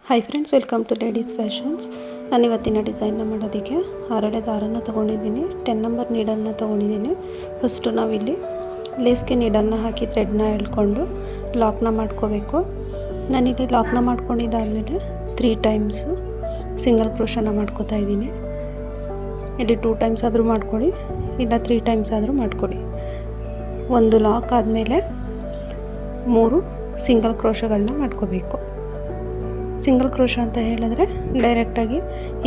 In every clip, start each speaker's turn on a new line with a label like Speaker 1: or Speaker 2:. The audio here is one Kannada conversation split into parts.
Speaker 1: Hi friends, welcome to ladies fashions. ನಾನು ಇವತ್ತಿನ ಡಿಸೈನ್ನ ಮಾಡೋದಕ್ಕೆ ಹರಳೆ ದಾರನ ತೊಗೊಂಡಿದ್ದೀನಿ. 10 ನಂಬರ್ ನೀಡಲ್ನ ತೊಗೊಂಡಿದ್ದೀನಿ. ಫಸ್ಟು ನಾವಿಲ್ಲಿ ಲೇಸ್ಗೆ ನೀಡಲ್ನ ಹಾಕಿ ಥ್ರೆಡ್ನ ಎಳ್ಕೊಂಡು ಲಾಕ್ನ ಮಾಡ್ಕೋಬೇಕು. ನಾನಿಲ್ಲಿ ಲಾಕ್ನ ಮಾಡ್ಕೊಂಡಿದ್ದಾದಮೇಲೆ 3 ಟೈಮ್ಸು ಸಿಂಗಲ್ ಕ್ರೋಶನ ಮಾಡ್ಕೋತಾ ಇದ್ದೀನಿ. ಇಲ್ಲಿ 2 ಟೈಮ್ಸ್ ಆದರೂ ಮಾಡ್ಕೊಳ್ಳಿ, ಇಲ್ಲ 3 ಟೈಮ್ಸ್ ಆದರೂ ಮಾಡ್ಕೊಳ್ಳಿ. ಒಂದು ಲಾಕ್ ಆದಮೇಲೆ 3 ಸಿಂಗಲ್ ಕ್ರೋಶಗಳನ್ನ ಮಾಡ್ಕೋಬೇಕು. ಸಿಂಗಲ್ ಕ್ರೋಶ ಅಂತ ಹೇಳಿದ್ರೆ ಡೈರೆಕ್ಟಾಗಿ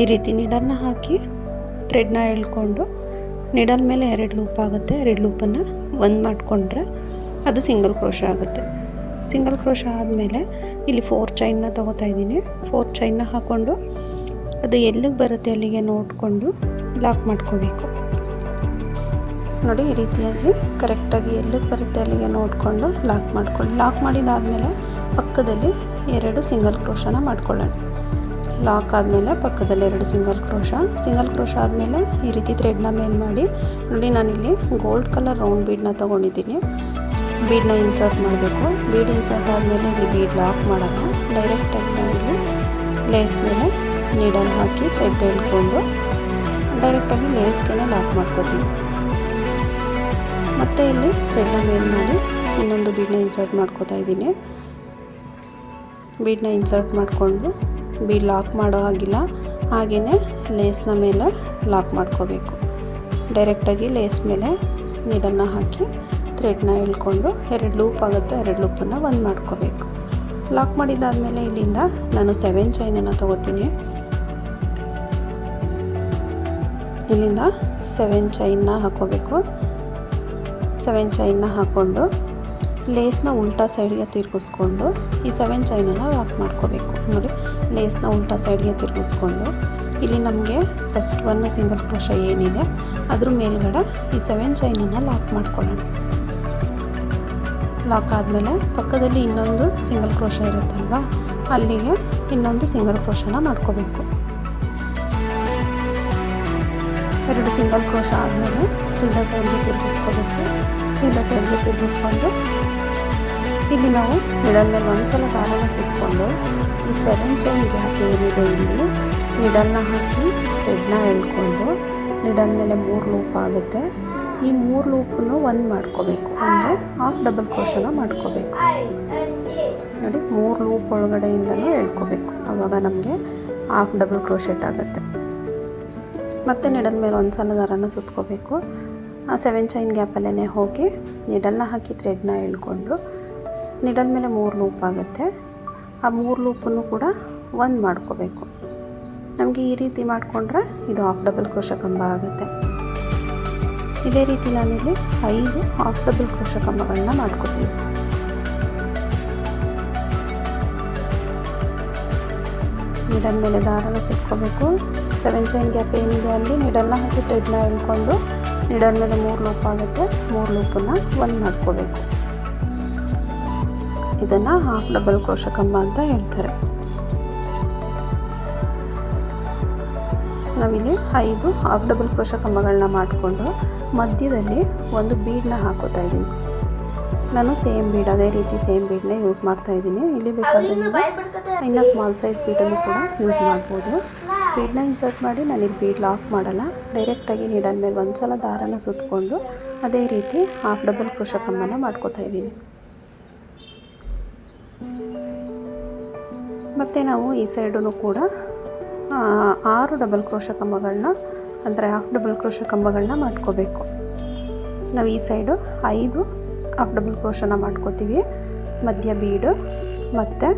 Speaker 1: ಈ ರೀತಿ ನೀಡಲ್ನ ಹಾಕಿ ಥ್ರೆಡ್ನ ಎಳ್ಕೊಂಡು ನೀಡಲ್ ಮೇಲೆ 2 ಲೂಪ್ ಆಗುತ್ತೆ. 2 ಲೂಪನ್ನು ಒಂದು ಮಾಡಿಕೊಂಡ್ರೆ ಅದು ಸಿಂಗಲ್ ಕ್ರೋಶ ಆಗುತ್ತೆ. ಸಿಂಗಲ್ ಕ್ರೋಶ ಆದಮೇಲೆ ಇಲ್ಲಿ 4 ಚೈನ್ನ ತೊಗೋತಾ ಇದ್ದೀನಿ. 4 ಚೈನ್ನ ಹಾಕ್ಕೊಂಡು ಅದು ಎಲ್ಲಿಗೆ ಬರುತ್ತೆ ಅಲ್ಲಿಗೆ ನೋಡಿಕೊಂಡು ಲಾಕ್ ಮಾಡ್ಕೋಬೇಕು. ನೋಡಿ, ಈ ರೀತಿಯಾಗಿ ಕರೆಕ್ಟಾಗಿ ಎಲ್ಲಿಗೆ ಬರುತ್ತೆ ಅಲ್ಲಿಗೆ ನೋಡಿಕೊಂಡು ಲಾಕ್ ಮಾಡ್ಕೊಳ್ಳಿ. ಲಾಕ್ ಮಾಡಿದಾದಮೇಲೆ ಪಕ್ಕದಲ್ಲಿ 2 ಸಿಂಗಲ್ ಕ್ರೋಶನ ಮಾಡ್ಕೊಳ್ಳೋಣ. ಲಾಕ್ ಆದಮೇಲೆ ಪಕ್ಕದಲ್ಲಿ 2 ಸಿಂಗಲ್ ಕ್ರೋಶ ಆದಮೇಲೆ ಈ ರೀತಿ ಥ್ರೆಡ್ನ ಮೇಲ್ ಮಾಡಿ ನೋಡಿ, ನಾನಿಲ್ಲಿ ಗೋಲ್ಡ್ ಕಲರ್ ರೌಂಡ್ ಬೀಡನ್ನ ತೊಗೊಂಡಿದ್ದೀನಿ. ಬೀಡನ್ನ ಇನ್ಸರ್ಟ್ ಮಾಡಬೇಕು. ಬೀಡ್ ಇನ್ಸರ್ಟ್ ಆದಮೇಲೆ ಇಲ್ಲಿ ಬೀಡ್ ಲಾಕ್ ಮಾಡೋಣ. ಡೈರೆಕ್ಟಾಗಿ ನಾವಿಲ್ಲಿ ಲೇಸ್ ಮೇಲೆ ನೀಡಲ್ ಹಾಕಿ ಥ್ರೆಡ್ ಎಳ್ಕೊಂಡು ಡೈರೆಕ್ಟಾಗಿ ಲೇಸ್ಗೆ ಲಾಕ್ ಮಾಡ್ಕೋತೀವಿ. ಮತ್ತು ಇಲ್ಲಿ ಥ್ರೆಡ್ನ ಮೇಲ್ ಮಾಡಿ ಇನ್ನೊಂದು ಬೀಡನ್ನ ಇನ್ಸರ್ಟ್ ಮಾಡ್ಕೋತಾ ಇದ್ದೀನಿ. ಬೀಡನ್ನ ಇನ್ಸರ್ಟ್ ಮಾಡಿಕೊಂಡು ಬೀಡ್ ಲಾಕ್ ಮಾಡೋ ಹಾಗಿಲ್ಲ, ಹಾಗೆಯೇ ಲೇಸ್ನ ಮೇಲೆ ಲಾಕ್ ಮಾಡ್ಕೋಬೇಕು. ಡೈರೆಕ್ಟಾಗಿ ಲೇಸ್ ಮೇಲೆ ನೀಡಲ್ನ ಹಾಕಿ ಥ್ರೆಡ್ನ ಎಳ್ಕೊಂಡು 2 ಲೂಪ್ ಆಗುತ್ತೆ. 2 ಲೂಪನ್ನು ಒಂದು ಮಾಡ್ಕೋಬೇಕು. ಲಾಕ್ ಮಾಡಿದ್ದಾದಮೇಲೆ ಇಲ್ಲಿಂದ ನಾನು 7 ಚೈನನ್ನು ತೊಗೋತೀನಿ. ಇಲ್ಲಿಂದ 7 ಚೈನ್ನ ಹಾಕೋಬೇಕು. 7 ಚೈನ್ನ ಹಾಕ್ಕೊಂಡು ಲೇಸ್ನ ಉಲ್ಟಾ ಸೈಡ್ಗೆ ತಿರುಗಿಸ್ಕೊಂಡು ಈ 7 ಚೈನನ್ನು ಲಾಕ್ ಮಾಡ್ಕೋಬೇಕು. ನೋಡಿ, ಲೇಸ್ನ ಉಲ್ಟಾ ಸೈಡ್ಗೆ ತಿರುಗಿಸ್ಕೊಂಡು ಇಲ್ಲಿ ನಮಗೆ ಫಸ್ಟ್ 1 ಸಿಂಗಲ್ ಕ್ರೋಶ ಏನಿದೆ ಅದ್ರ ಮೇಲ್ಗಡೆ ಈ 7 ಚೈನನ್ನು ಲಾಕ್ ಮಾಡ್ಕೊಳ್ಳೋಣ. ಲಾಕ್ ಆದಮೇಲೆ ಪಕ್ಕದಲ್ಲಿ ಇನ್ನೊಂದು ಸಿಂಗಲ್ ಕ್ರೋಶ ಇರುತ್ತಲ್ವ, ಅಲ್ಲಿಗೆ ಇನ್ನೊಂದು ಸಿಂಗಲ್ ಕ್ರೋಶನ ಮಾಡ್ಕೋಬೇಕು. 2 ಸಿಂಗಲ್ ಕ್ರೋಶ ಆದಮೇಲೆ ಸೀದಾ ಸೈಡ್ಗೆ ತಿರುಗಿಸ್ಕೋಬೇಕು. ಸೀದಾ ಸೈಡ್ಗೆ ತಿರುಗಿಸ್ಕೊಂಡು ಇಲ್ಲಿ ನಾವು ನಿಡಲ್ ಮೇಲೆ ಒಂದ್ಸಲ ದಾರನ ಸುತ್ತಕೊಂಡು ಈ 7 ಚೈನ್ ಗ್ಯಾಪ್ ಏನಿದೆ ಇಲ್ಲಿ ನಿಡಲ್ನ ಹಾಕಿ ಥ್ರೆಡ್ನ ಎಳ್ಕೊಂಡು ನಿಡಲ್ ಮೇಲೆ 3 ಲೂಪ್ ಆಗುತ್ತೆ. ಈ 3 ಲೂಪನ್ನು ಒಂದು ಮಾಡ್ಕೋಬೇಕು, ಅಂದರೆ ಹಾಫ್ ಡಬಲ್ ಕ್ರೋಶನ ಮಾಡ್ಕೋಬೇಕು. ನೋಡಿ, 3 ಲೂಪ್ ಒಳಗಡೆಯಿಂದಲೂ ಎಳ್ಕೋಬೇಕು. ಆವಾಗ ನಮಗೆ ಹಾಫ್ ಡಬಲ್ ಕ್ರೋಶೆಟ್ ಆಗುತ್ತೆ. ಮತ್ತು ನಿಡಲ್ ಮೇಲೆ ಒಂದ್ಸಲ ದಾರನ ಸುತ್ಕೋಬೇಕು. ಆ 7 ಚೈನ್ ಗ್ಯಾಪಲ್ಲೇ ಹೋಗಿ ನಿಡಲ್ನ ಹಾಕಿ ಥ್ರೆಡ್ನ ಎಳ್ಕೊಂಡು ನಿಡಲ್ ಮೇಲೆ 3 ಲೂಪ್ ಆಗುತ್ತೆ. ಆ 3 ಲೂಪನ್ನು ಕೂಡ ಒಂದು ಮಾಡ್ಕೋಬೇಕು. ನಮಗೆ ಈ ರೀತಿ ಮಾಡಿಕೊಂಡ್ರೆ ಇದು ಹಾಫ್ ಡಬಲ್ ಕ್ರೋಶ ಕಂಬ ಆಗುತ್ತೆ. ಇದೇ ರೀತಿ ನಾನಿಲ್ಲಿ 5 ಹಾಫ್ ಡಬಲ್ ಕ್ರೋಶ ಕಂಬಗಳನ್ನ ಮಾಡ್ಕೋತೀನಿ. ನಿಡಲ್ ಮೇಲೆ ದಾರನ ಸುತ್ಕೋಬೇಕು. 7 ಚೈನ್ ಗ್ಯಾಪ್ ಏನಿದೆ ಅಲ್ಲಿ ನಿಡಲ್ನ ಹಾಕಿ ಥ್ರೆಡ್ನ ಎಳ್ಕೊಂಡು ನಿಡಲ್ ಮೇಲೆ 3 ಲೂಪ್ ಆಗುತ್ತೆ. 3 ಲೂಪನ್ನು ಒಂದು ಮಾಡ್ಕೋಬೇಕು. ಇದನ್ನು ಹಾಫ್ ಡಬಲ್ ಕ್ರೋಶ ಕಂಬ ಅಂತ ಹೇಳ್ತಾರೆ. ನಾವಿಲ್ಲಿ 5 ಹಾಫ್ ಡಬಲ್ ಕ್ರೋಶ ಕಂಬಗಳನ್ನ ಮಾಡಿಕೊಂಡು ಮಧ್ಯದಲ್ಲಿ ಒಂದು ಬೀಡನ್ನ ಹಾಕೋತಾ ಇದ್ದೀನಿ. ನಾನು ಸೇಮ್ ಬೀಡ್, ಅದೇ ರೀತಿ ಸೇಮ್ ಬೀಡನ್ನೇ ಯೂಸ್ ಮಾಡ್ತಾ ಇದ್ದೀನಿ. ಇಲ್ಲಿ ಬೇಕಾದರೆ ನೀವು ಇನ್ನು ಸ್ಮಾಲ್ ಸೈಜ್ ಬೀಡನ್ನು ಕೂಡ ಯೂಸ್ ಮಾಡ್ಬೋದು. ಬೀಡನ್ನ ಇನ್ಸರ್ಟ್ ಮಾಡಿ ನಾನಿಲ್ಲಿ ಬೀಡ್ ಲಾಕ್ ಮಾಡಲ್ಲ, ಡೈರೆಕ್ಟಾಗಿ ನೀಡಲ್ ಮೇಲೆ ಒಂದ್ಸಲ ದಾರನ ಸುತ್ತಕೊಂಡು ಅದೇ ರೀತಿ ಹಾಫ್ ಡಬಲ್ ಕ್ರೋಶ ಕಂಬನ ಮಾಡ್ಕೋತಾ ಇದ್ದೀನಿ. ಮತ್ತು ನಾವು ಈ ಸೈಡೂ ಕೂಡ 6 ಡಬಲ್ ಕ್ರೋಶ ಕಂಬಗಳನ್ನ, ಅಂದರೆ ಹಾಫ್ ಡಬಲ್ ಕ್ರೋಶ ಕಂಬಗಳನ್ನ ಮಾಡ್ಕೋಬೇಕು. ನಾವು ಈ ಸೈಡು 5 ಹಾಫ್ ಡಬಲ್ ಕ್ರೋಶನ ಮಾಡ್ಕೋತೀವಿ, ಮಧ್ಯ ಬೀಡು, ಮತ್ತು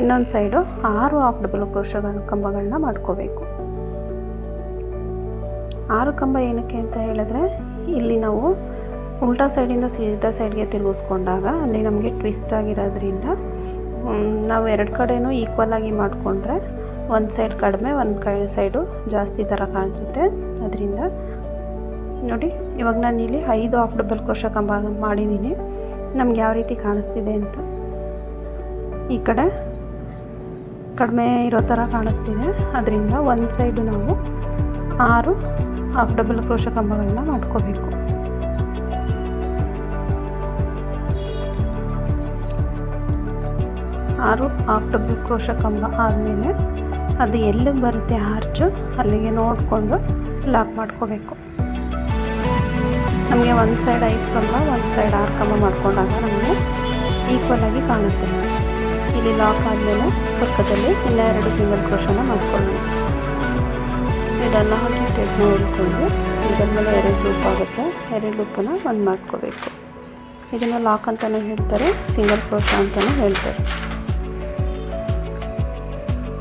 Speaker 1: ಇನ್ನೊಂದು ಸೈಡು 6 ಹಾಫ್ ಡಬಲ್ ಕ್ರೋಶ ಕಂಬಗಳನ್ನ ಮಾಡ್ಕೋಬೇಕು. 6 ಕಂಬ ಏನಕ್ಕೆ ಅಂತ ಹೇಳಿದ್ರೆ ಇಲ್ಲಿ ನಾವು ಉಲ್ಟಾ ಸೈಡಿಂದ ಸೀದಾ ಸೈಡ್ಗೆ ತಿರುಗಿಸ್ಕೊಂಡಾಗ ಅಲ್ಲಿ ನಮಗೆ ಟ್ವಿಸ್ಟ್ ಆಗಿರೋದ್ರಿಂದ ನಾವು 2 ಕಡೆನೂ ಈಕ್ವಲ್ ಆಗಿ ಮಾಡಿಕೊಂಡ್ರೆ ಒಂದು ಸೈಡ್ ಕಡಿಮೆ, ಒಂದು ಸೈಡು ಜಾಸ್ತಿ ಥರ ಕಾಣಿಸುತ್ತೆ. ಅದರಿಂದ ನೋಡಿ, ಇವಾಗ ನಾನು ಇಲ್ಲಿ 5 ಹಾಫ್ ಡಬಲ್ ಕ್ರೋಶ ಕಂಬ ಮಾಡಿದ್ದೀನಿ. ನಮ್ಗೆ ಯಾವ ರೀತಿ ಕಾಣಿಸ್ತಿದೆ ಅಂತ, ಈ ಕಡೆ ಕಡಿಮೆ ಇರೋ ಥರ ಕಾಣಿಸ್ತಿದೆ. ಅದರಿಂದ ಒಂದು ಸೈಡು ನಾವು 6 ಹಾಫ್ ಡಬಲ್ ಕ್ರೋಶ ಕಂಬಗಳನ್ನ ಮಾಡ್ಕೋಬೇಕು. 6 ಹಾಫ್ ಡಬಲ್ ಕ್ರೋಶ ಕಂಬ ಆದಮೇಲೆ ಅದು ಎಲ್ಲಿಗೆ ಬರುತ್ತೆ ಆರ್ಚು ಅಲ್ಲಿಗೆ ನೋಡಿಕೊಂಡು ಲಾಕ್ ಮಾಡ್ಕೋಬೇಕು. ನಮಗೆ ಒಂದು ಸೈಡ್ 5 ಕಂಬ ಒಂದು ಸೈಡ್ 6 ಕಂಬ ಮಾಡ್ಕೊಂಡಾಗ ನಮಗೆ ಈಕ್ವಲಾಗಿ ಕಾಣುತ್ತೆ. ಇಲ್ಲಿ ಲಾಕ್ ಆದಮೇಲೆ ಪಕ್ಕದಲ್ಲಿ ಇಲ್ಲ 2 ಸಿಂಗಲ್ ಕ್ರೋಶನ ಮಾಡ್ಕೊಳ್ಳೋಣ. ಇದೆಲ್ಲ ಹಾಕಿ ಥ್ರೆಡ್ನ ಹಿಡ್ಕೊಂಡು ಇದರ ಮೇಲೆ 2 ಲೂಪ್ ಆಗುತ್ತೆ. 2 ಲೂಪನ್ನು ಒಂದು ಮಾಡ್ಕೋಬೇಕು. ಇದನ್ನು ಲಾಕ್ ಅಂತಲೂ ಹೇಳ್ತಾರೆ, ಸಿಂಗಲ್ ಕ್ರೋಶ ಅಂತಲೂ ಹೇಳ್ತಾರೆ.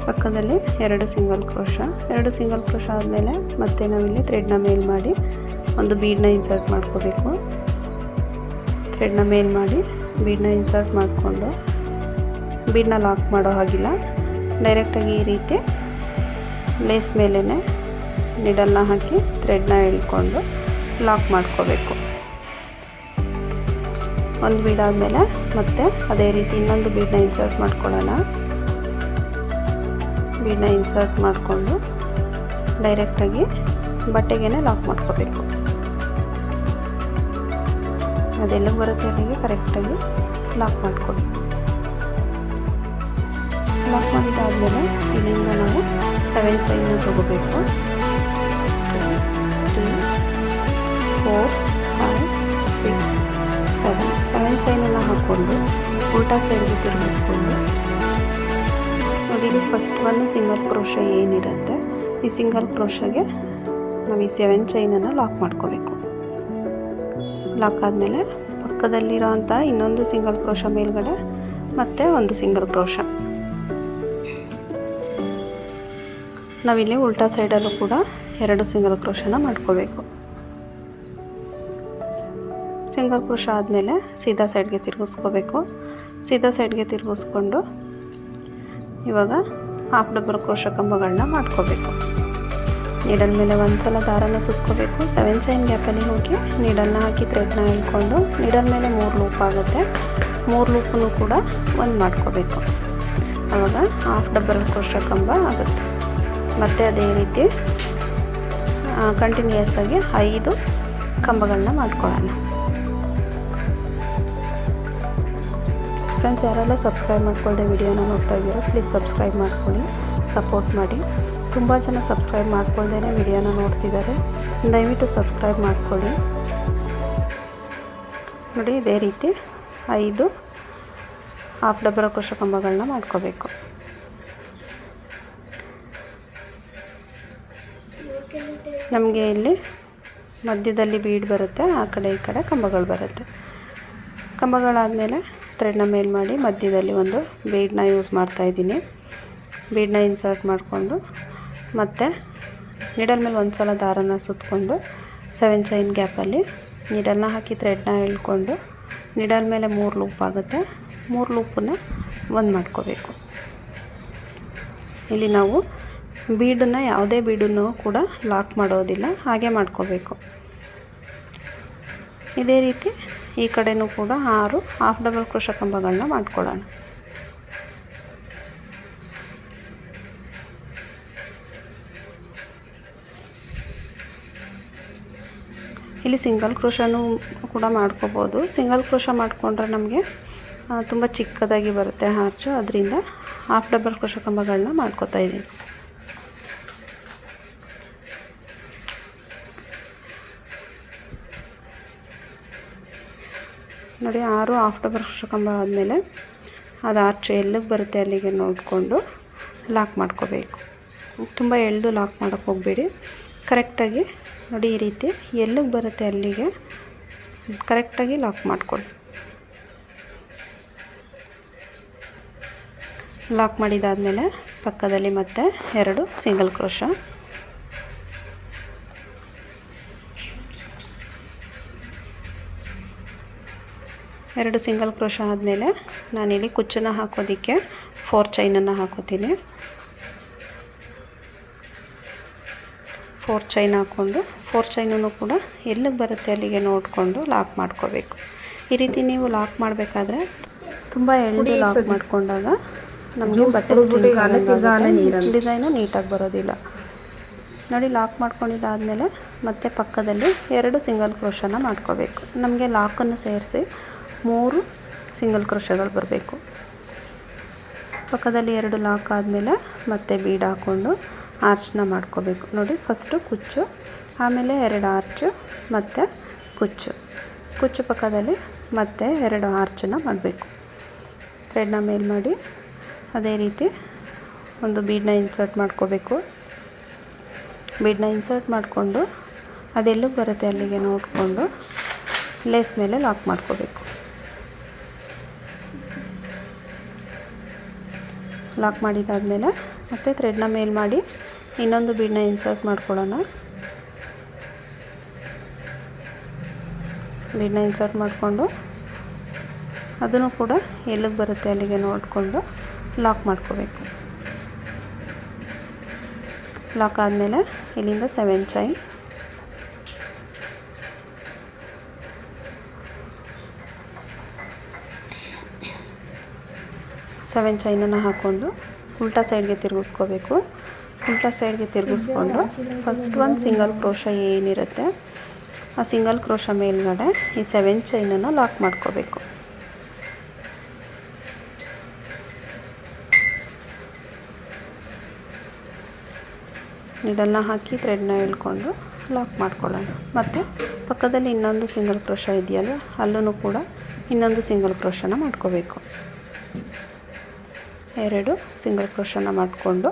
Speaker 1: ಪಕ್ಕದಲ್ಲಿ 2 ಸಿಂಗಲ್ ಕ್ರೋಶ ಆದಮೇಲೆ ಮತ್ತೆ ನಾವಿಲ್ಲಿ ಥ್ರೆಡ್ನ ಮೇಲ್ ಮಾಡಿ ಒಂದು ಬೀಡನ್ನ ಇನ್ಸರ್ಟ್ ಮಾಡ್ಕೋಬೇಕು. ಥ್ರೆಡ್ನ ಮೇಲ್ ಮಾಡಿ ಬೀಡನ್ನ ಇನ್ಸರ್ಟ್ ಮಾಡಿಕೊಂಡು ಬೀಡನ್ನ ಲಾಕ್ ಮಾಡೋ ಹಾಗಿಲ್ಲ, ಡೈರೆಕ್ಟಾಗಿ ಈ ರೀತಿ ಲೇಸ್ ಮೇಲೇ ನೀಡಲ್ನ ಹಾಕಿ ಥ್ರೆಡ್ನ ಎಳ್ಕೊಂಡು ಲಾಕ್ ಮಾಡ್ಕೋಬೇಕು. ಒಂದು ಬೀಡ್ ಆದಮೇಲೆ ಮತ್ತೆ ಅದೇ ರೀತಿ ಇನ್ನೊಂದು ಬೀಡನ್ನ ಇನ್ಸರ್ಟ್ ಮಾಡ್ಕೊಳ್ಳೋಣ. ಬೀಡನ್ನ ಇನ್ಸರ್ಟ್ ಮಾಡಿಕೊಂಡು ಡೈರೆಕ್ಟಾಗಿ ಬಟ್ಟೆಗೆ ಲಾಕ್ ಮಾಡ್ಕೋಬೇಕು. ಅದೆಲ್ಲ ಬರುತ್ತೆ ಅಲ್ಲಿಗೆ ಕರೆಕ್ಟಾಗಿ ಲಾಕ್ ಮಾಡ್ಕೊಳ್ಳಿ. ಲಾಕ್ ಮಾಡಿದ್ದಾದಮೇಲೆ ಇಲ್ಲಿಂದ ನಾವು 7 ಚೈನ್ನ ತಗೋಬೇಕು. 2 3 4 5 6 7 ಚೈನನ್ನು ಹಾಕ್ಕೊಂಡು ಉಲ್ಟಾ ಸೈಡ್ಗೆ ತಿರುಗಿಸ್ಕೊಂಡು ನೋಡಿ, ಇಲ್ಲಿ ಫಸ್ಟ್ ಒಂದು ಸಿಂಗಲ್ ಕ್ರೋಶ ಏನಿರುತ್ತೆ ಈ ಸಿಂಗಲ್ ಕ್ರೋಶಗೆ ನಾವು ಈ 7 ಚೈನನ್ನು ಲಾಕ್ ಮಾಡ್ಕೋಬೇಕು. ಲಾಕ್ ಆದಮೇಲೆ ಪಕ್ಕದಲ್ಲಿರೋ ಅಂಥ ಇನ್ನೊಂದು ಸಿಂಗಲ್ ಕ್ರೋಶ ಮೇಲ್ಗಡೆ ಮತ್ತು ಒಂದು ಸಿಂಗಲ್ ಕ್ರೋಶ. ನಾವಿಲ್ಲಿ ಉಲ್ಟಾ ಸೈಡಲ್ಲೂ ಕೂಡ 2 ಸಿಂಗಲ್ ಕ್ರೋಶನ ಮಾಡ್ಕೋಬೇಕು. ಸಿಂಗಲ್ ಕ್ರೋಶ ಆದಮೇಲೆ ಸೀದಾ ಸೈಡ್ಗೆ ತಿರುಗಿಸ್ಕೋಬೇಕು. ಸೀದಾ ಸೈಡ್ಗೆ ತಿರುಗಿಸ್ಕೊಂಡು ಇವಾಗ ಹಾಫ್ ಡಬಲ್ ಕ್ರೋಶ ಕಂಬಗಳನ್ನ ಮಾಡ್ಕೋಬೇಕು. ನೀಡಲ್ ಮೇಲೆ ಒಂದು ಸಲ ದಾರನ ಸುತ್ಕೋಬೇಕು. 7 ಚೈನ್ ಗ್ಯಾಪಲ್ಲಿ ಹೋಗಿ ನೀಡಲ್ನ ಹಾಕಿ ಥ್ರೆಡ್ನ ಎಳ್ಕೊಂಡು ನೀಡಲ್ ಮೇಲೆ 3 ಲೂಪ್ ಆಗುತ್ತೆ. 3 ಲೂಪನ್ನು ಕೂಡ ಒಂದು ಮಾಡ್ಕೋಬೇಕು. ಆವಾಗ ಹಾಫ್ ಡಬಲ್ ಕ್ರೋಶ ಕಂಬ ಆಗುತ್ತೆ. ಮತ್ತು ಅದೇ ರೀತಿ ಕಂಟಿನ್ಯೂಯಸ್ ಆಗಿ 5 ಕಂಬಗಳನ್ನ ಮಾಡ್ಕೊಳ್ಳೋಣ. ಫ್ರೆಂಡ್ಸ್, ಯಾರೆಲ್ಲ ಸಬ್ಸ್ಕ್ರೈಬ್ ಮಾಡ್ಕೊಳ್ಳದೆ ವಿಡಿಯೋನ ನೋಡ್ತಾ ಇದ್ದೀರೋ ಪ್ಲೀಸ್ ಸಬ್ಸ್ಕ್ರೈಬ್ ಮಾಡ್ಕೊಳ್ಳಿ, ಸಪೋರ್ಟ್ ಮಾಡಿ. ತುಂಬ ಜನ ಸಬ್ಸ್ಕ್ರೈಬ್ ಮಾಡ್ಕೊಳ್ದೇ ವಿಡಿಯೋನ ನೋಡ್ತಿದ್ದಾರೆ, ದಯವಿಟ್ಟು ಸಬ್ಸ್ಕ್ರೈಬ್ ಮಾಡ್ಕೊಳ್ಳಿ. ನೋಡಿ, ಇದೇ ರೀತಿ 5 ಹಾಫ್ ಡಬಲ್ ಕ್ರೋಶ ಕಂಬಗಳನ್ನ ಮಾಡ್ಕೋಬೇಕು. ನಮಗೆ ಇಲ್ಲಿ ಮಧ್ಯದಲ್ಲಿ ಬೀಡ್ ಬರುತ್ತೆ, ಆ ಕಡೆ ಈ ಕಡೆ ಕಂಬಗಳು ಬರುತ್ತೆ. ಕಂಬಗಳಾದಮೇಲೆ ಥ್ರೆಡ್ನ ಮೇಲ್ ಮಾಡಿ ಮಧ್ಯದಲ್ಲಿ ಒಂದು ಬೀಡನ್ನ ಯೂಸ್ ಮಾಡ್ತಾಯಿದ್ದೀನಿ. ಬೀಡನ್ನ ಇನ್ಸರ್ಟ್ ಮಾಡಿಕೊಂಡು ಮತ್ತು ನೀಡಲ್ ಮೇಲೆ ಒಂದು ಸಲ ದಾರನ ಸುತ್ತಕೊಂಡು 7 ಚೈನ್ ಗ್ಯಾಪಲ್ಲಿ ನೀಡಲ್ನ ಹಾಕಿ ಥ್ರೆಡ್ನ ಎಳ್ಕೊಂಡು ನೀಡಲ್ ಮೇಲೆ 3 ಲೂಪ್ ಆಗುತ್ತೆ. 3 ಲೂಪನ್ನು ಒಂದು ಮಾಡ್ಕೋಬೇಕು. ಇಲ್ಲಿ ನಾವು ಬೀಡನ್ನು ಯಾವುದೇ ಬೀಡನ್ನು ಕೂಡ ಲಾಕ್ ಮಾಡೋದಿಲ್ಲ, ಹಾಗೆ ಮಾಡ್ಕೋಬೇಕು. ಇದೇ ರೀತಿ ಈ ಕಡೆನೂ ಕೂಡ 6 ಹಾಫ್ ಡಬಲ್ ಕ್ರೋಶ ಕಂಬಗಳನ್ನ ಮಾಡ್ಕೊಳ್ಳೋಣ. ಇಲ್ಲಿ ಸಿಂಗಲ್ ಕ್ರೋಶನೂ ಕೂಡ ಮಾಡ್ಕೋಬೋದು. ಸಿಂಗಲ್ ಕ್ರೋಶ ಮಾಡಿಕೊಂಡ್ರೆ ನಮಗೆ ತುಂಬ ಚಿಕ್ಕದಾಗಿ ಬರುತ್ತೆ ಆರ್ಚು, ಅದರಿಂದ ಹಾಫ್ ಡಬಲ್ ಕ್ರೋಶ ಕಂಬಗಳನ್ನ ಮಾಡ್ಕೋತಾ ಇದ್ದೀನಿ. ನೋಡಿ, 6 ಹಾಫ್ ಡಬಲ್ ಕ್ರೋಶ ಕಂಬ ಆದಮೇಲೆ ಅದು ಆರ್ಚು ಎಲ್ಲಿಗೆ ಬರುತ್ತೆ ಅಲ್ಲಿಗೆ ನೋಡಿಕೊಂಡು ಲಾಕ್ ಮಾಡ್ಕೋಬೇಕು. ತುಂಬ ಎಳೆದು ಲಾಕ್ ಮಾಡೋಕ್ಕೆ ಹೋಗಬೇಡಿ. ಕರೆಕ್ಟಾಗಿ ನೋಡಿ, ಈ ರೀತಿ ಎಲ್ಲಿಗೆ ಬರುತ್ತೆ ಅಲ್ಲಿಗೆ ಕರೆಕ್ಟಾಗಿ ಲಾಕ್ ಮಾಡ್ಕೊಳ್ಳಿ. ಲಾಕ್ ಮಾಡಿದಾದಮೇಲೆ ಪಕ್ಕದಲ್ಲಿ ಮತ್ತೆ 2 ಸಿಂಗಲ್ ಕ್ರೋಶ. ಎರಡು ಸಿಂಗಲ್ ಕ್ರೋಶ ಆದಮೇಲೆ ನಾನಿಲ್ಲಿ ಕುಚ್ಚನ್ನು ಹಾಕೋದಕ್ಕೆ 4 ಚೈನನ್ನು ಹಾಕೋತೀನಿ. 4 ಚೈನ್ ಹಾಕ್ಕೊಂಡು 4 ಚೈನನ್ನು ಕೂಡ ಎಲ್ಲಿಗೆ ಬರುತ್ತೆ ಅಲ್ಲಿಗೆ ನೋಡಿಕೊಂಡು ಲಾಕ್ ಮಾಡ್ಕೋಬೇಕು. ಈ ರೀತಿ ನೀವು ಲಾಕ್ ಮಾಡಬೇಕಾದ್ರೆ ತುಂಬ ಎಳೆದು ಲಾಕ್ ಮಾಡಿಕೊಂಡಾಗ ನಮಗೆ ಬಟ್ಟೆ ಡಿಸೈನು ನೀಟಾಗಿ ಬರೋದಿಲ್ಲ. ನೋಡಿ, ಲಾಕ್ ಮಾಡ್ಕೊಂಡಿದ್ದಾದಮೇಲೆ ಮತ್ತೆ ಪಕ್ಕದಲ್ಲಿ 2 ಸಿಂಗಲ್ ಕ್ರೋಶನ ಮಾಡ್ಕೋಬೇಕು. ನಮಗೆ ಲಾಕನ್ನು ಸೇರಿಸಿ 3 ಸಿಂಗಲ್ ಕ್ರೋಶಗಳು ಬರಬೇಕು. ಪಕ್ಕದಲ್ಲಿ 2 ಲಾಕ್ ಆದಮೇಲೆ ಮತ್ತೆ ಬೀಡ್ ಹಾಕ್ಕೊಂಡು ಆರ್ಚನ್ನ ಮಾಡ್ಕೋಬೇಕು. ನೋಡಿ, ಫಸ್ಟು ಕುಚ್ಚು, ಆಮೇಲೆ 2 ಆರ್ಚು ಮತ್ತು ಕುಚ್ಚು ಪಕ್ಕದಲ್ಲಿ ಮತ್ತೆ 2 ಆರ್ಚನ್ನ ಮಾಡಬೇಕು. ಥ್ರೆಡ್ನ ಮೇಲ್ ಮಾಡಿ ಅದೇ ರೀತಿ ಒಂದು ಬೀಡನ್ನ ಇನ್ಸರ್ಟ್ ಮಾಡ್ಕೋಬೇಕು. ಬೀಡನ್ನ ಇನ್ಸರ್ಟ್ ಮಾಡಿಕೊಂಡು ಅದೆಲ್ಲಿಗೆ ಬರುತ್ತೆ ಅಲ್ಲಿಗೆ ನೋಡಿಕೊಂಡು ಲೇಸ್ ಮೇಲೆ ಲಾಕ್ ಮಾಡ್ಕೋಬೇಕು. ಲಾಕ್ ಮಾಡಿದಾದಮೇಲೆ ಮತ್ತೆ ಥ್ರೆಡ್ನ ಮೇಲ್ ಮಾಡಿ ಇನ್ನೊಂದು ಬೀಡನ್ನ ಇನ್ಸರ್ಟ್ ಮಾಡ್ಕೊಳ್ಳೋಣ. ಬೀಡನ್ನ ಇನ್ಸರ್ಟ್ ಮಾಡಿಕೊಂಡು ಅದನ್ನು ಕೂಡ ಎಲ್ಲಿಗೆ ಬರುತ್ತೆ ಅಲ್ಲಿಗೆ ನೋಡಿಕೊಂಡು ಲಾಕ್ ಮಾಡ್ಕೋಬೇಕು. ಲಾಕ್ ಆದಮೇಲೆ ಇಲ್ಲಿಂದ 7 ಚೈನ್, ಚೈನನ್ನು ಹಾಕ್ಕೊಂಡು ಉಲ್ಟಾ ಸೈಡ್ಗೆ ತಿರುಗಿಸ್ಕೋಬೇಕು. ಉಲ್ಟಾ ಸೈಡ್ಗೆ ತಿರುಗಿಸ್ಕೊಂಡು ಫಸ್ಟ್ ಒಂದು ಸಿಂಗಲ್ ಕ್ರೋಶ ಏನಿರುತ್ತೆ ಆ ಸಿಂಗಲ್ ಕ್ರೋಶ ಮೇಲ್ಗಡೆ ಈ 7 ಚೈನನ್ನು ಲಾಕ್ ಮಾಡ್ಕೋಬೇಕು. ನೀಡಲ್ನ ಹಾಕಿ ಥ್ರೆಡ್ನ ಎಳ್ಕೊಂಡು ಲಾಕ್ ಮಾಡ್ಕೊಳ್ಳೋಣ. ಮತ್ತು ಪಕ್ಕದಲ್ಲಿ ಇನ್ನೊಂದು ಸಿಂಗಲ್ ಕ್ರೋಶ ಇದೆಯಲ್ಲ, ಅಲ್ಲೂ ಕೂಡ ಇನ್ನೊಂದು ಸಿಂಗಲ್ ಕ್ರೋಶನ ಮಾಡ್ಕೋಬೇಕು. 2 ಸಿಂಗಲ್ ಕ್ರೋಶನ ಮಾಡಿಕೊಂಡು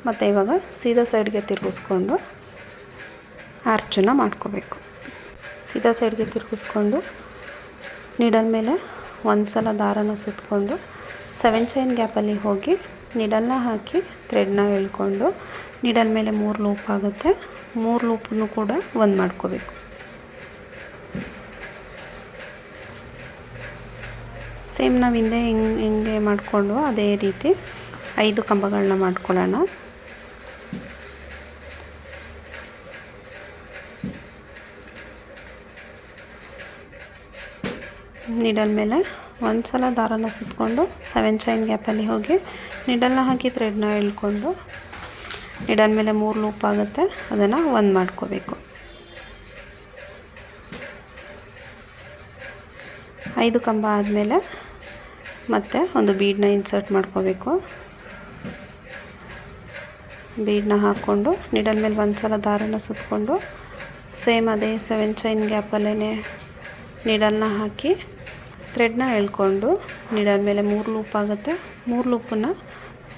Speaker 1: ಮತ್ತು ಇವಾಗ ಸೀದಾ ಸೈಡ್ಗೆ ತಿರುಗಿಸ್ಕೊಂಡು ಆರ್ಚನ್ನ ಮಾಡ್ಕೋಬೇಕು. ಸೀದಾ ಸೈಡ್ಗೆ ತಿರುಗಿಸ್ಕೊಂಡು ನೀಡಲ್ ಮೇಲೆ ಒಂದು ಸಲ ದಾರನ ಸುತ್ತಕೊಂಡು 7 ಚೈನ್ ಗ್ಯಾಪಲ್ಲಿ ಹೋಗಿ ನೀಡಲ್ನ ಹಾಕಿ ಥ್ರೆಡ್ನ ಎಳ್ಕೊಂಡು ನೀಡಲ್ ಮೇಲೆ 3 ಲೂಪ್ ಆಗುತ್ತೆ. 3 ಲೂಪನ್ನು ಕೂಡ ಒಂದು ಮಾಡ್ಕೋಬೇಕು. ಸೇಮ್ ನಾವು ಹಿಂದೆ ಹಿಂಗೆ ಮಾಡಿಕೊಂಡು ಅದೇ ರೀತಿ 5 ಕಂಬಗಳನ್ನ ಮಾಡ್ಕೊಳ್ಳೋಣ. ನೀಡಲ್ ಮೇಲೆ ಒಂದು ಸಲ ದಾರನ ಸುತ್ತಕೊಂಡು 7 ಚೈನ್ ಗ್ಯಾಪಲ್ಲಿ ಹೋಗಿ ನೀಡಲ್ನ ಹಾಕಿ ಥ್ರೆಡ್ನ ಎಳ್ಕೊಂಡು ನೀಡಲ್ ಮೇಲೆ 3 ಲೂಪ್ ಆಗುತ್ತೆ, ಅದನ್ನು ಒಂದು ಮಾಡ್ಕೋಬೇಕು. 5 ಕಂಬ ಆದಮೇಲೆ ಮತ್ತೆ ಒಂದು ಬೀಡನ್ನ ಇನ್ಸರ್ಟ್ ಮಾಡ್ಕೋಬೇಕು. ಬೀಡನ್ನ ಹಾಕ್ಕೊಂಡು ನೀಡಲ್ ಮೇಲೆ ಒಂದು ಸಲ ದಾರನ ಸುತ್ತಕೊಂಡು ಸೇಮ್ ಅದೇ 7 ಚೈನ್ ಗ್ಯಾಪಲ್ಲೇ ನೀಡಲ್ನ ಹಾಕಿ ಥ್ರೆಡ್ನ ಎಳ್ಕೊಂಡು ನೀಡಲ್ ಮೇಲೆ 3 ಲೂಪ್ ಆಗುತ್ತೆ, 3 ಲೂಪನ್ನು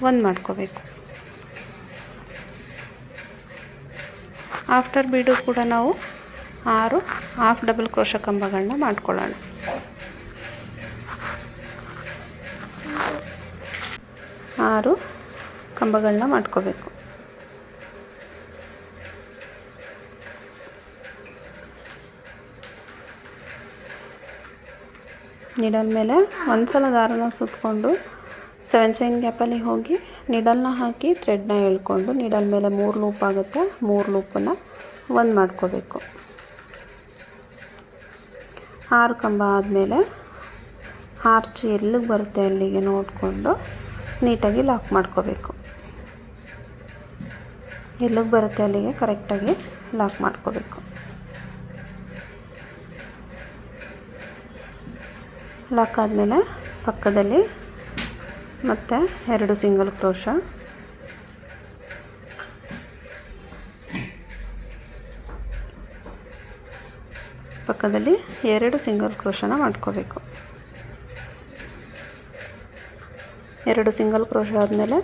Speaker 1: ಒಂದು ಮಾಡ್ಕೋಬೇಕು. ಆಫ್ಟರ್ ಬೀಡು ಕೂಡ ನಾವು 6 ಹಾಫ್ ಡಬಲ್ ಕ್ರೋಶ ಕಂಬಗಳನ್ನ ಮಾಡ್ಕೊಳ್ಳೋಣ. 6 ಕಂಬಗಳನ್ನ ಮಾಡ್ಕೋಬೇಕು. ನೀಡಲ್ ಮೇಲೆ ಒಂದು ಸಲ ದಾರನ ಸುತ್ತಕೊಂಡು 7 ಚೈನ್ ಗ್ಯಾಪಲ್ಲಿ ಹೋಗಿ ನೀಡಲ್ನ ಹಾಕಿ ಥ್ರೆಡ್ನ ಎಳ್ಕೊಂಡು ನೀಡಲ್ ಮೇಲೆ 3 ಲೂಪ್ ಆಗುತ್ತೆ, 3 ಲೂಪನ್ನು ಒಂದು ಮಾಡ್ಕೋಬೇಕು. 6 ಕಂಬ ಆದಮೇಲೆ ಆರ್ಚ್ ಎಲ್ಲಿಗೆ ಬರುತ್ತೆ ಅಲ್ಲಿಗೆ ನೋಡಿಕೊಂಡು ನೀಟಾಗಿ ಲಾಕ್ ಮಾಡ್ಕೋಬೇಕು. ಎಲ್ಲಿಗೆ ಬರುತ್ತೆ ಅಲ್ಲಿಗೆ ಕರೆಕ್ಟಾಗಿ ಲಾಕ್ ಮಾಡ್ಕೋಬೇಕು. ಲಾಕ್ ಆದಮೇಲೆ ಪಕ್ಕದಲ್ಲಿ ಮತ್ತೆ 2 ಸಿಂಗಲ್ ಕ್ರೋಶ, ಪಕ್ಕದಲ್ಲಿ 2 ಸಿಂಗಲ್ ಕ್ರೋಶನ ಮಾಡ್ಕೋಬೇಕು. 2 ಸಿಂಗಲ್ ಕ್ರೋಶ ಆದಮೇಲೆ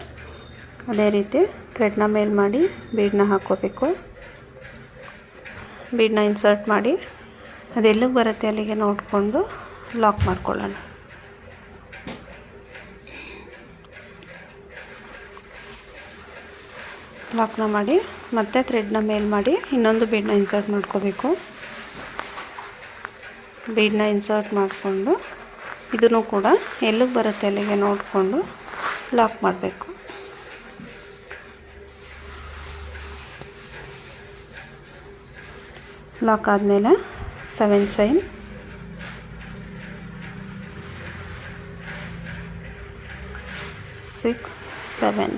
Speaker 1: ಅದೇ ರೀತಿ ಥ್ರೆಡ್ನ ಮೇಲ್ ಮಾಡಿ ಬೀಡನ್ನ ಹಾಕ್ಕೋಬೇಕು. ಬೀಡನ್ನ ಇನ್ಸರ್ಟ್ ಮಾಡಿ ಅದೆಲ್ಲಿಗೆ ಬರುತ್ತೆ ಅಲ್ಲಿಗೆ ನೋಡಿಕೊಂಡು ಲಾಕ್ ಮಾಡ್ಕೊಳ್ಳೋಣ. ಲಾಕ್ನ ಮಾಡಿ ಮತ್ತೆ ಥ್ರೆಡ್ನ ಮೇಲ್ ಮಾಡಿ ಇನ್ನೊಂದು ಬೀಡನ್ನ ಇನ್ಸರ್ಟ್ ಮಾಡ್ಕೋಬೇಕು. ಬೀಡನ್ನ ಇನ್ಸರ್ಟ್ ಮಾಡಿಕೊಂಡು ಇದನ್ನು ಕೂಡ ಎಲ್ಲಿಗೆ ಬರುತ್ತೆ ಅಲ್ಲಿಗೆ ನೋಡಿಕೊಂಡು ಲಾಕ್ ಮಾಡಬೇಕು. ಲಾಕ್ ಆದಮೇಲೆ 7 ಚೈನ್, 6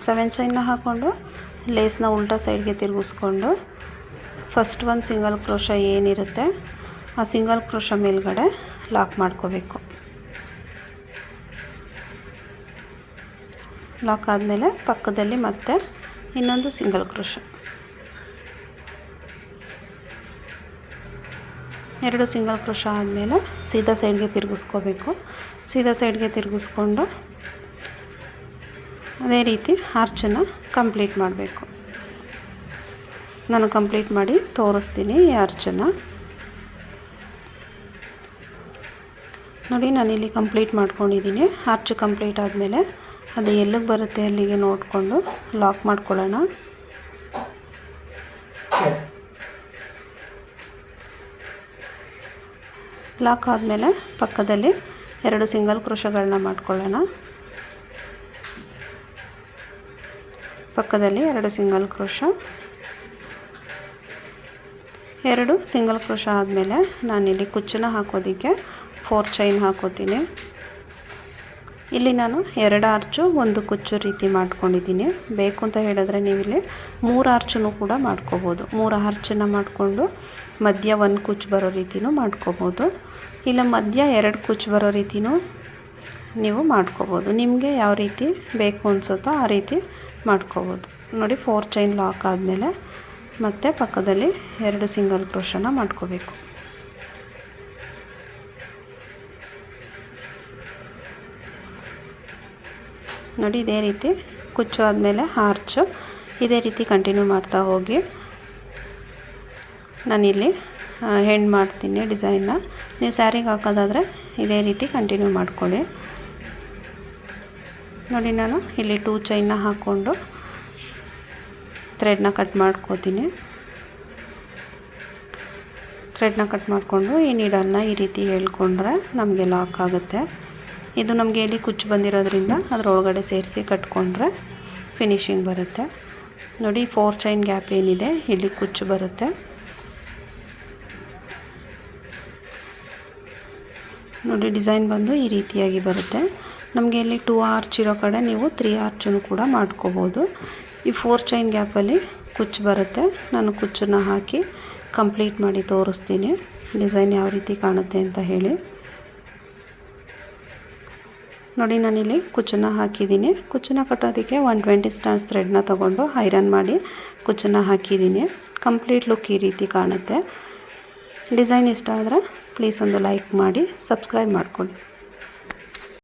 Speaker 1: 7 ಚೈನ್ನ ಹಾಕ್ಕೊಂಡು ಲೇಸ್ನ ಉಲ್ಟಾ ಸೈಡ್ಗೆ ತಿರುಗಿಸ್ಕೊಂಡು ಫಸ್ಟ್ ಒಂದು ಸಿಂಗಲ್ ಕ್ರೋಶ ಏನಿರುತ್ತೆ ಆ ಸಿಂಗಲ್ ಕ್ರೋಶ ಮೇಲ್ಗಡೆ ಲಾಕ್ ಮಾಡ್ಕೋಬೇಕು. ಲಾಕ್ ಆದಮೇಲೆ ಪಕ್ಕದಲ್ಲಿ ಮತ್ತೆ ಇನ್ನೊಂದು ಸಿಂಗಲ್ ಕ್ರೋಶೆ, 2 ಸಿಂಗಲ್ ಕ್ರೋಶೆ ಆದಮೇಲೆ ಸೀದಾ ಸೈಡ್ಗೆ ತಿರುಗಿಸ್ಕೋಬೇಕು. ಸೀದಾ ಸೈಡ್ಗೆ ತಿರುಗಿಸ್ಕೊಂಡು ಅದೇ ರೀತಿ ಆರ್ಚನ್ನು ಕಂಪ್ಲೀಟ್ ಮಾಡಬೇಕು. ನಾನು ಕಂಪ್ಲೀಟ್ ಮಾಡಿ ತೋರಿಸ್ತೀನಿ ಈ ಆರ್ಚನ್ನು. ನೋಡಿ ನಾನಿಲ್ಲಿ ಕಂಪ್ಲೀಟ್ ಮಾಡ್ಕೊಂಡಿದ್ದೀನಿ. ಆರ್ಚ್ ಕಂಪ್ಲೀಟ್ ಆದಮೇಲೆ ಅದು ಎಲ್ಲಿಗೆ ಬರುತ್ತೆ ಅಲ್ಲಿಗೆ ನೋಡಿಕೊಂಡು ಲಾಕ್ ಮಾಡ್ಕೊಳ್ಳೋಣ. ಲಾಕ್ ಆದಮೇಲೆ ಪಕ್ಕದಲ್ಲಿ 2 ಸಿಂಗಲ್ ಕ್ರೋಶೆಗಳನ್ನ ಮಾಡ್ಕೊಳ್ಳೋಣ. ಪಕ್ಕದಲ್ಲಿ 2 ಸಿಂಗಲ್ ಕ್ರೋಶೆ, 2 ಸಿಂಗಲ್ ಕ್ರೋಶೆ ಆದಮೇಲೆ ನಾನಿಲ್ಲಿ ಕುಚ್ಚನ್ನು ಹಾಕೋದಕ್ಕೆ 4 ಚೈನ್ ಹಾಕೋತೀನಿ. ಇಲ್ಲಿ ನಾನು 2 ಆರ್ಚು 1 ಕುಚ್ಚು ರೀತಿ ಮಾಡ್ಕೊಂಡಿದ್ದೀನಿ. ಬೇಕು ಅಂತ ಹೇಳಿದ್ರೆ ನೀವಿಲ್ಲಿ 3 ಆರ್ಚನ್ನು ಕೂಡ ಮಾಡ್ಕೋಬೋದು. 3 ಆರ್ಚನ್ನು ಮಾಡಿಕೊಂಡು ಮಧ್ಯ 1 ಕುಚ್ಚು ಬರೋ ರೀತಿಯೂ ಮಾಡ್ಕೋಬೋದು, ಇಲ್ಲ ಮಧ್ಯ 2 ಕುಚ್ಚು ಬರೋ ರೀತಿಯೂ ನೀವು ಮಾಡ್ಕೋಬೋದು. ನಿಮಗೆ ಯಾವ ರೀತಿ ಬೇಕು ಅನಿಸುತ್ತೋ ಆ ರೀತಿ ಮಾಡ್ಕೋಬೋದು. ನೋಡಿ 4 ಚೈನ್ ಲಾಕ್ ಆದಮೇಲೆ ಮತ್ತೆ ಪಕ್ಕದಲ್ಲಿ 2 ಸಿಂಗಲ್ ಕ್ರೋಶೆನ ಮಾಡ್ಕೋಬೇಕು. ನೋಡಿ ಇದೇ ರೀತಿ ಕುಚ್ಚು ಆದಮೇಲೆ ಆರ್ಚು ಇದೇ ರೀತಿ ಕಂಟಿನ್ಯೂ ಮಾಡ್ತಾ ಹೋಗಿ ನಾನಿಲ್ಲಿ ಹೆಂಡ್ ಮಾಡ್ತೀನಿ ಡಿಸೈನ್ನ. ನೀವು ಸ್ಯಾರಿಗೆ ಹಾಕೋದಾದರೆ ಇದೇ ರೀತಿ ಕಂಟಿನ್ಯೂ ಮಾಡ್ಕೊಳ್ಳಿ. ನೋಡಿ ನಾನು ಇಲ್ಲಿ 2 ಚೈನ್ನ ಹಾಕ್ಕೊಂಡು ಥ್ರೆಡ್ನ ಕಟ್ ಮಾಡ್ಕೋತೀನಿ. ಥ್ರೆಡ್ನ ಕಟ್ ಮಾಡಿಕೊಂಡು ಈ ನೀಡಲ್ನ ಈ ರೀತಿ ಹೇಳ್ಕೊಂಡ್ರೆ ನಮಗೆ ಲಾಕ್ ಆಗುತ್ತೆ. ಇದು ನಮಗೆ ಇಲ್ಲಿ ಕುಚ್ಚು ಬಂದಿರೋದ್ರಿಂದ ಅದರೊಳಗಡೆ ಸೇರಿಸಿ ಕಟ್ಕೊಂಡ್ರೆ ಫಿನಿಶಿಂಗ್ ಬರುತ್ತೆ. ನೋಡಿ 4 ಚೈನ್ ಗ್ಯಾಪ್ ಏನಿದೆ ಇಲ್ಲಿ ಕುಚ್ಚು ಬರುತ್ತೆ. ನೋಡಿ ಡಿಸೈನ್ ಬಂದು ಈ ರೀತಿಯಾಗಿ ಬರುತ್ತೆ. ನಮಗೆ ಇಲ್ಲಿ 2 ಆರ್ಚ್ ಇರೋ ಕಡೆ ನೀವು 3 ಆರ್ಚನ್ನು ಕೂಡ ಮಾಡ್ಕೋಬೋದು. ಈ 4 ಚೈನ್ ಗ್ಯಾಪಲ್ಲಿ ಕುಚ್ಚು ಬರುತ್ತೆ. ನಾನು ಕುಚ್ಚನ್ನು ಹಾಕಿ ಕಂಪ್ಲೀಟ್ ಮಾಡಿ ತೋರಿಸ್ತೀನಿ ಡಿಸೈನ್ ಯಾವ ರೀತಿ ಕಾಣುತ್ತೆ ಅಂತ ಹೇಳಿ. ನೋಡಿ ನಾನಿಲ್ಲಿ ಕುಚ್ಚನ್ನು ಹಾಕಿದ್ದೀನಿ. ಕುಚ್ಚನ್ನು ಕಟ್ಟೋದಕ್ಕೆ 120 ಸ್ಟ್ಯಾಂಡ್ಸ್ ಥ್ರೆಡ್ನ ತೊಗೊಂಡು ಐರನ್ ಮಾಡಿ ಕುಚ್ಚನ್ನು ಹಾಕಿದ್ದೀನಿ. ಕಂಪ್ಲೀಟ್ ಲುಕ್ ಈ ರೀತಿ ಕಾಣುತ್ತೆ. ಡಿಸೈನ್ ಇಷ್ಟ ಆದರೆ ಪ್ಲೀಸ್ ಒಂದು ಲೈಕ್ ಮಾಡಿ ಸಬ್ಸ್ಕ್ರೈಬ್ ಮಾಡ್ಕೊಳ್ಳಿ.